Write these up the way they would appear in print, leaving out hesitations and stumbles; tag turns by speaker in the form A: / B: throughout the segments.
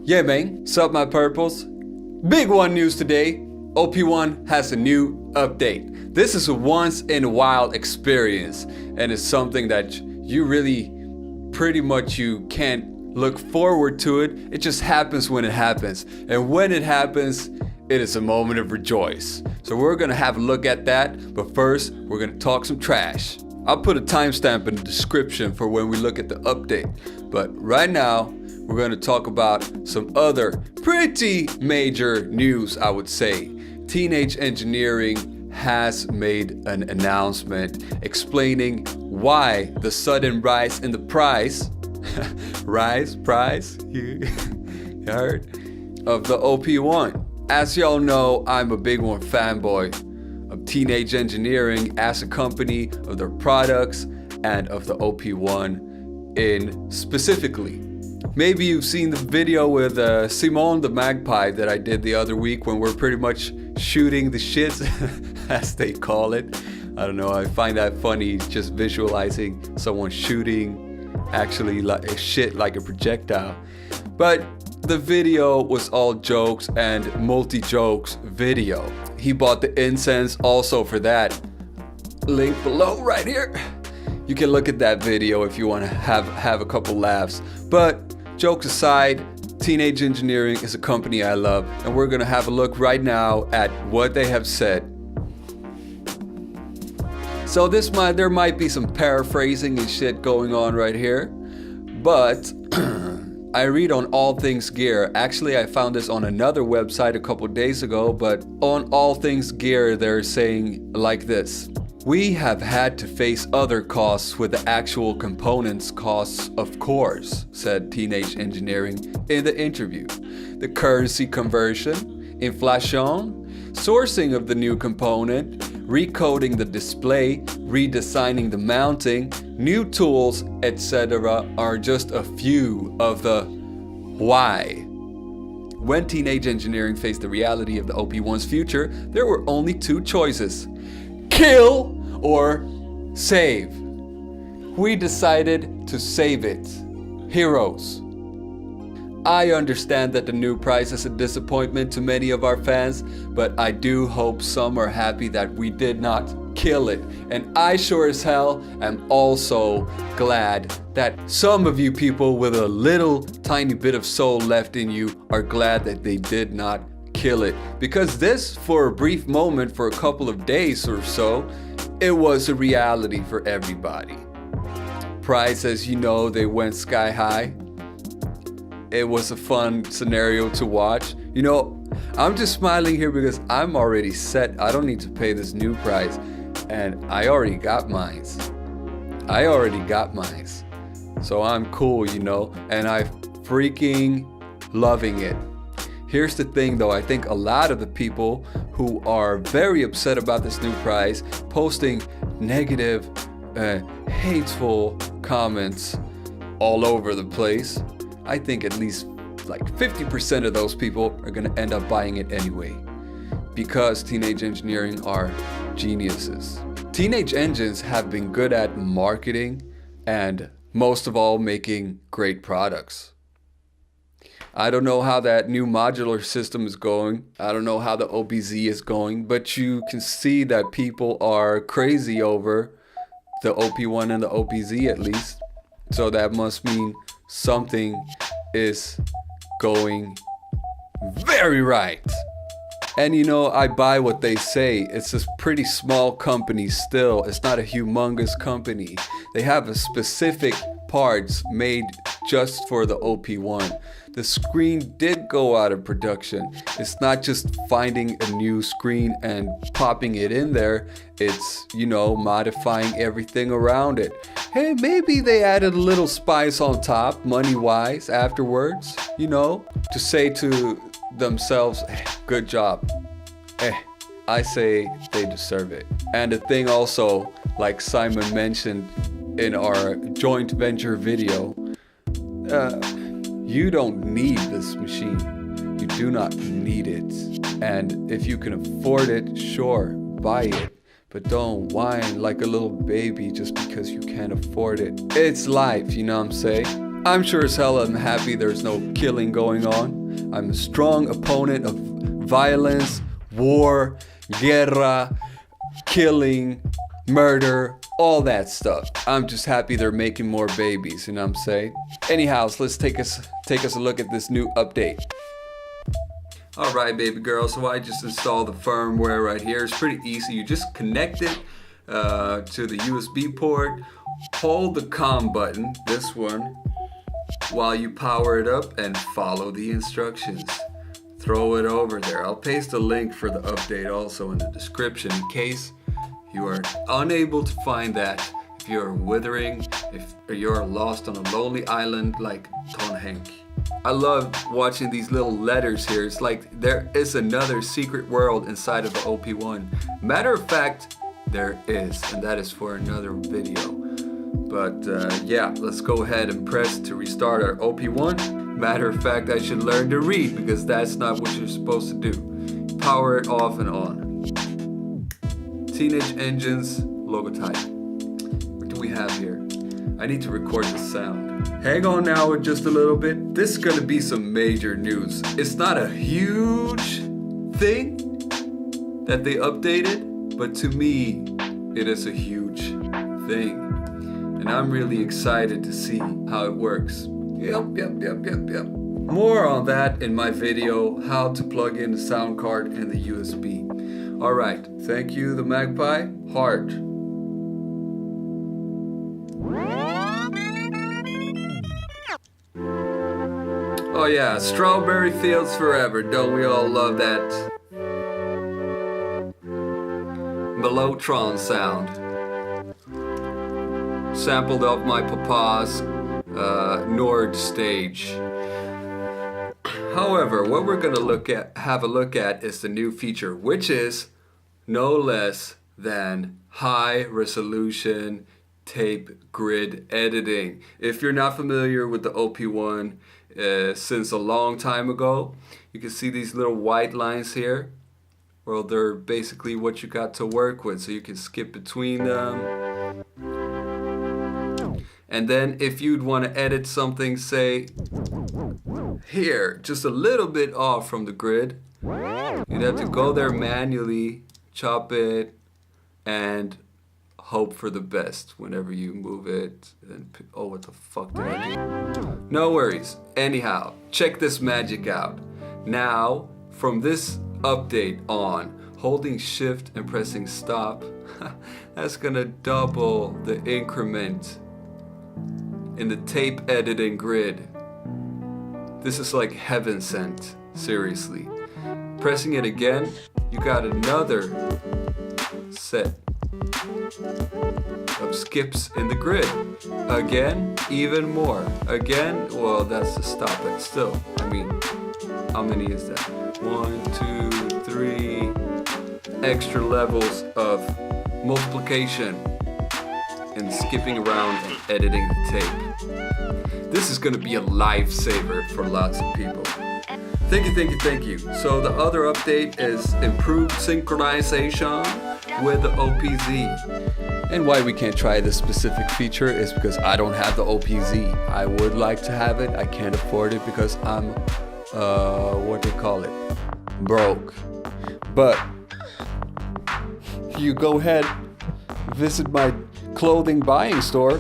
A: Yeah, man. Sup, my purples? Big one news today. OP1 has a new update. This is a once-in-a-while experience, and it's something that you really pretty much you can't look forward to it. It just happens when it happens. And when it happens, it is a moment of rejoice. So we're gonna have a look at that, but first, we're gonna talk some trash. I'll put a timestamp in the description for when we look at the update. But right now, we're gonna talk about some other pretty major news, I would say. Teenage Engineering has made an announcement explaining why the sudden rise in the price, you heard, of the OP1. As y'all know, I'm a big one fanboy of Teenage Engineering as a company, of their products, and of the OP1 in specifically. Maybe you've seen the video with Simone the Magpie that I did the other week when we're pretty much shooting the shits, as they call it. I don't know, I find that funny, just visualizing someone shooting actually like a shit like a projectile. But the video was all jokes and multi-jokes video. He bought the incense also for that. Link below right here. You can look at that video if you want to have a couple laughs. But jokes aside, Teenage Engineering is a company I love, and we're gonna have a look right now at what they have said. So there might be some paraphrasing and shit going on right here, but I read on All Things Gear. Actually, I found this on another website a couple days ago, but on All Things Gear, they're saying like this. We have had to face other costs with the actual components costs, of course, said Teenage Engineering in the interview. The currency conversion, inflation, sourcing of the new component, recoding the display, redesigning the mounting, new tools, etc. are just a few of the why. When Teenage Engineering faced the reality of the OP1's future, there were only two choices: kill or save. We decided to save it. Heroes. I understand that the new price is a disappointment to many of our fans, but I do hope some are happy that we did not kill it. And I sure as hell am also glad that some of you people with a little tiny bit of soul left in you are glad that they did not kill it. Because this, for a brief moment, for a couple of days or so, it was a reality for everybody. Price, as you know, they went sky high. It was a fun scenario to watch. You know, I'm just smiling here because I'm already set. I don't need to pay this new price. And I already got mine. So I'm cool, you know, and I'm freaking loving it. Here's the thing though, I think a lot of the people who are very upset about this new price, posting negative, hateful comments all over the place, I think at least like 50% of those people are gonna end up buying it anyway, because Teenage Engineering are geniuses. Teenage Engines have been good at marketing and most of all making great products. I don't know how that new modular system is going. I don't know how the OBZ is going, but you can see that people are crazy over the OP1 and the OPZ at least. So that must mean something is going very right. And you know, I buy what they say. It's a pretty small company still. It's not a humongous company. They have a specific parts made just for the OP1. The screen did go out of production. It's not just finding a new screen and popping it in there. It's, you know, modifying everything around it. Hey, maybe they added a little spice on top, money-wise, afterwards, you know, to say to themselves, hey, good job. Hey, I say they deserve it. And the thing also, like Simon mentioned in our joint venture video, you don't need this machine. You do not need it. And if you can afford it, sure, buy it. but don't whine like a little baby just because you can't afford it. It's life, you know what I'm saying? I'm sure as hell I'm happy there's no killing going on. I'm a strong opponent of violence, war, guerra, killing, murder, all that stuff. I'm just happy they're making more babies, you know what I'm saying? Anyhow, let's take us a look at this new update. Alright, baby girl, so I just installed the firmware right here. It's pretty easy. You just connect it to the USB port, hold the COM button, this one, while you power it up and follow the instructions. Throw it over there. I'll paste a link for the update also in the description in case you are unable to find that, if you're withering, if you're lost on a lonely island like Tom Hanks. I love watching these little letters here. It's like there is another secret world inside of the OP1. Matter of fact, there is, and that is for another video. But yeah, let's go ahead and press to restart our OP1. Matter of fact, I should learn to read because that's not what you're supposed to do. Power it off and on. Teenage Engines logotype. What do we have here? I need to record the sound. Hang on now just a little bit. This is gonna be some major news. It's not a huge thing that they updated, but to me, it is a huge thing. And I'm really excited to see how it works. Yep. More on that in my video, how to plug in the sound card and the USB. Alright, thank you, the Magpie. Heart. Oh yeah, Strawberry Fields Forever, don't we all love that? Mellotron sound. Sampled off my papa's Nord stage. However, what we're gonna have a look at is the new feature, which is no less than high resolution tape grid editing. If you're not familiar with the OP1 since a long time ago, you can see these little white lines here. Well, they're basically what you got to work with, so you can skip between them. And then if you'd want to edit something, say here, just a little bit off from the grid, you'd have to go there manually, chop it, and hope for the best whenever you move it. And oh, what the fuck did I do? No worries. Anyhow, check this magic out. Now, from this update on, holding shift and pressing stop, that's gonna double the increment in the tape editing grid. This is like heaven sent, seriously. Pressing it again, you got another set of skips in the grid. Again, even more. Again, well, that's the stop, but still, I mean, how many is that? 1, 2, 3 extra levels of multiplication and skipping around and editing the tape. This is going to be a lifesaver for lots of people. Thank you. So the other update is improved synchronization with the OPZ. And why we can't try this specific feature is because I don't have the OPZ. I would like to have it. I can't afford it because I'm, what do you call it? Broke. But you go ahead, visit my clothing buying store.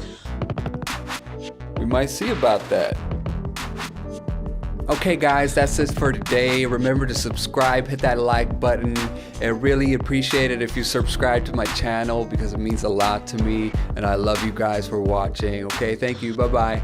A: We might see about that. Okay guys, that's it for today. Remember to subscribe, hit that like button. I really appreciate it if you subscribe to my channel because it means a lot to me and I love you guys for watching. Okay, thank you, bye-bye.